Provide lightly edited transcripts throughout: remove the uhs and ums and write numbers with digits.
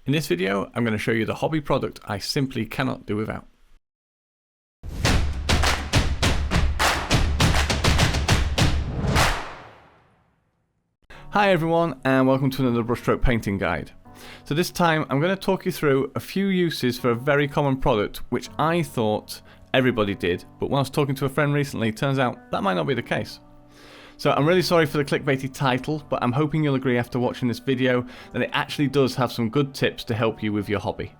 In this video, I'm going to show you the hobby product I simply cannot do without. Hi everyone, and welcome to another Brushstroke painting guide. So this time I'm going to talk you through a few uses for a very common product which I thought everybody did, but when I was talking to a friend recently, it turns out that might not be the case. So I'm really sorry for the clickbaity title, but I'm hoping you'll agree after watching this video that it actually does have some good tips to help you with your hobby.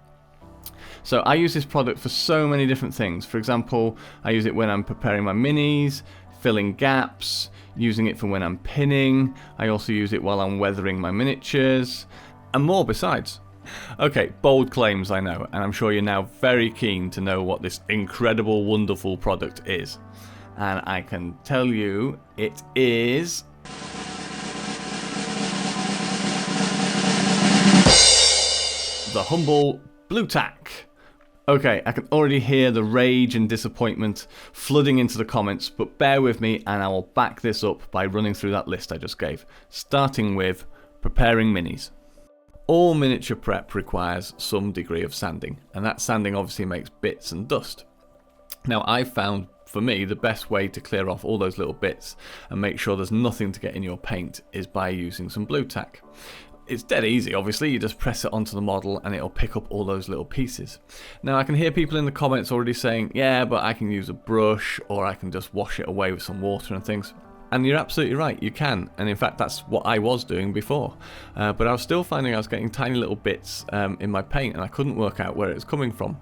So I use this product for so many different things. For example, I use it when I'm preparing my minis, filling gaps, using it for when I'm pinning. I also use it while I'm weathering my miniatures, and more besides. Okay, bold claims I know, and I'm sure you're now very keen to know what this incredible, wonderful product is. And I can tell you it is the humble blue tack. Okay, I can already hear the rage and disappointment flooding into the comments, but bear with me and I will back this up by running through that list I just gave, starting with preparing minis. All miniature prep requires some degree of sanding, and that sanding obviously makes bits and dust. Now I've found, for me, the best way to clear off all those little bits and make sure there's nothing to get in your paint is by using some blue tack. It's dead easy, obviously. You just press it onto the model and it'll pick up all those little pieces. Now I can hear people in the comments already saying, yeah, but I can use a brush or I can just wash it away with some water and things. And you're absolutely right, you can. And in fact, that's what I was doing before. But I was still finding I was getting tiny little bits in my paint and I couldn't work out where it was coming from.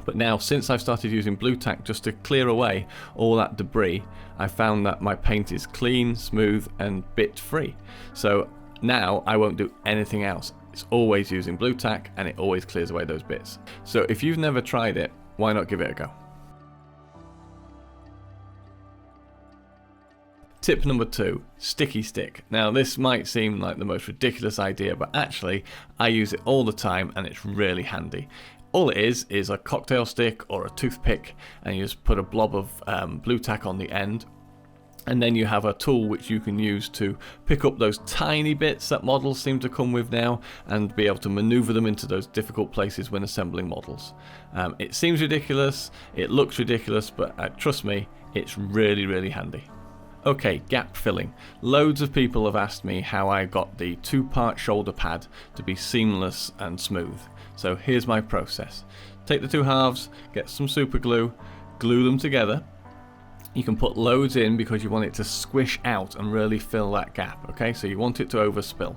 But now, since I've started using blue tack just to clear away all that debris, I found that my paint is clean, smooth and bit free. So now I won't do anything else. It's always using blue tack and it always clears away those bits. So if you've never tried it, why not give it a go? Tip number 2, sticky stick. Now this might seem like the most ridiculous idea, but actually I use it all the time and it's really handy. All it is a cocktail stick or a toothpick, and you just put a blob of blue tack on the end, and then you have a tool which you can use to pick up those tiny bits that models seem to come with now and be able to maneuver them into those difficult places when assembling models. It seems ridiculous, it looks ridiculous, but trust me, it's really, really handy. Okay, gap filling. Loads of people have asked me how I got the 2-part shoulder pad to be seamless and smooth. So here's my process. Take the 2 halves, get some super glue, glue them together. You can put loads in because you want it to squish out and really fill that gap, okay? So you want it to overspill.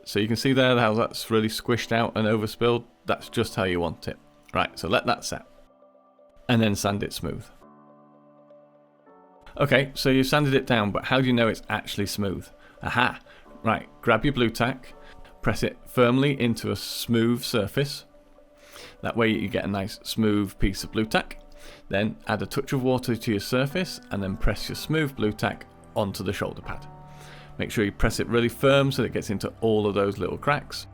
So you can see there how that's really squished out and overspilled. That's just how you want it. Right, so let that set. And then sand it smooth. Okay, so you've sanded it down, but how do you know it's actually smooth? Aha! Right, grab your blue tack, press it firmly into a smooth surface. That way you get a nice smooth piece of blue tack. Then add a touch of water to your surface and then press your smooth blue tack onto the shoulder pad. Make sure you press it really firm so that it gets into all of those little cracks.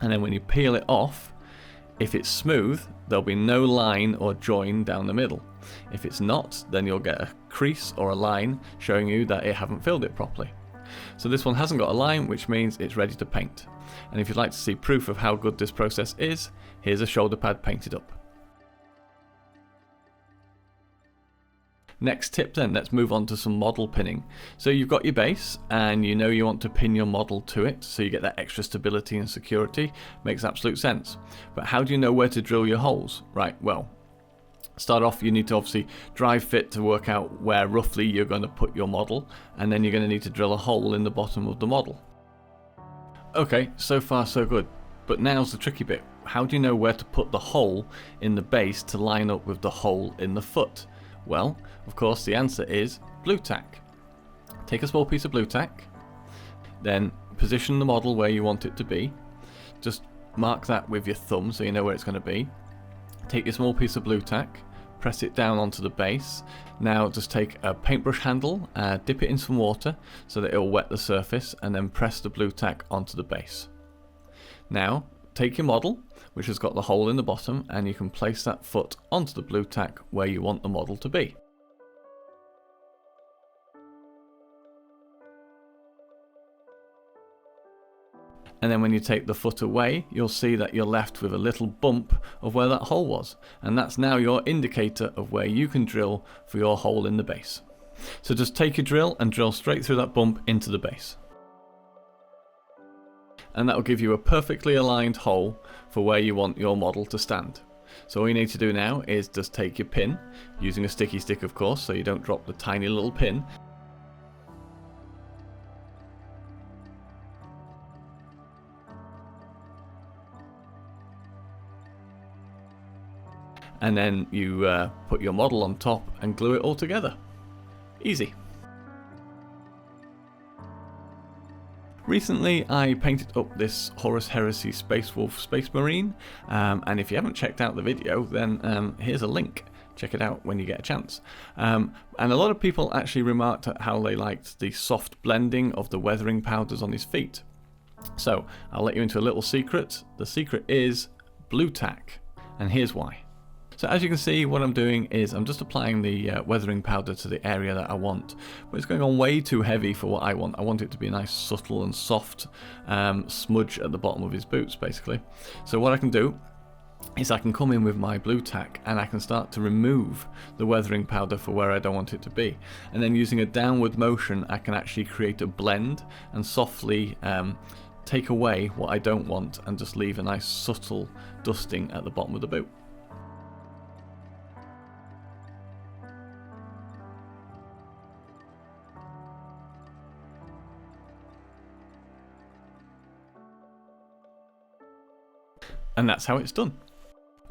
And then when you peel it off, if it's smooth, there'll be no line or join down the middle. If it's not, then you'll get a crease or a line showing you that it haven't filled it properly. So this one hasn't got a line, which means it's ready to paint. And if you'd like to see proof of how good this process is, here's a shoulder pad painted up. Next tip then, let's move on to some model pinning. So you've got your base and you know you want to pin your model to it so you get that extra stability and security. Makes absolute sense. But how do you know where to drill your holes? Right, well, start off you need to obviously drive fit to work out where roughly you're going to put your model, and then you're going to need to drill a hole in the bottom of the model. Okay, so far so good. But now's the tricky bit. How do you know where to put the hole in the base to line up with the hole in the foot? Well, of course the answer is blue tack. Take a small piece of blue tack, then position the model where you want it to be. Just mark that with your thumb so you know where it's going to be. Take your small piece of blue tack, press it down onto the base. Now just take a paintbrush handle, dip it in some water so that it will wet the surface, and then press the blue tack onto the base. Now take your model, which has got the hole in the bottom, and you can place that foot onto the blue tack where you want the model to be. And then when you take the foot away, you'll see that you're left with a little bump of where that hole was. And that's now your indicator of where you can drill for your hole in the base. So just take your drill and drill straight through that bump into the base. And that will give you a perfectly aligned hole for where you want your model to stand. So all you need to do now is just take your pin, using a sticky stick of course, so you don't drop the tiny little pin. And then you put your model on top and glue it all together. Easy. Recently I painted up this Horus Heresy Space Wolf Space Marine, and if you haven't checked out the video, then here's a link. Check it out when you get a chance. And a lot of people actually remarked at how they liked the soft blending of the weathering powders on his feet. So I'll let you into a little secret. The secret is blue tack, and here's why. So as you can see, what I'm doing is I'm just applying the weathering powder to the area that I want, but it's going on way too heavy for what I want. I want it to be a nice subtle and soft smudge at the bottom of his boots basically. So what I can do is I can come in with my blue tack and I can start to remove the weathering powder for where I don't want it to be, and then using a downward motion I can actually create a blend and softly take away what I don't want and just leave a nice subtle dusting at the bottom of the boot. And that's how it's done.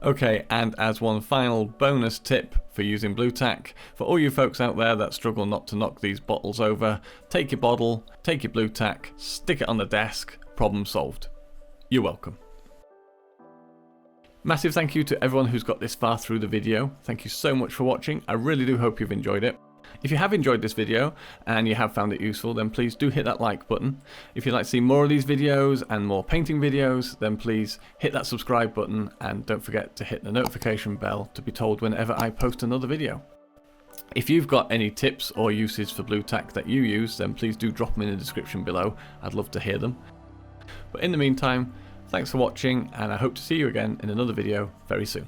Okay, and as one final bonus tip for using blue tack, for all you folks out there that struggle not to knock these bottles over, take your bottle, take your blue tack, stick it on the desk, problem solved. You're welcome. Massive thank you to everyone who's got this far through the video. Thank you so much for watching. I really do hope you've enjoyed it. If you have enjoyed this video and you have found it useful, then please do hit that like button. If you'd like to see more of these videos and more painting videos, then please hit that subscribe button and don't forget to hit the notification bell to be told whenever I post another video. If you've got any tips or uses for blue tack that you use, then please do drop them in the description below. I'd love to hear them. But in the meantime, thanks for watching, and I hope to see you again in another video very soon.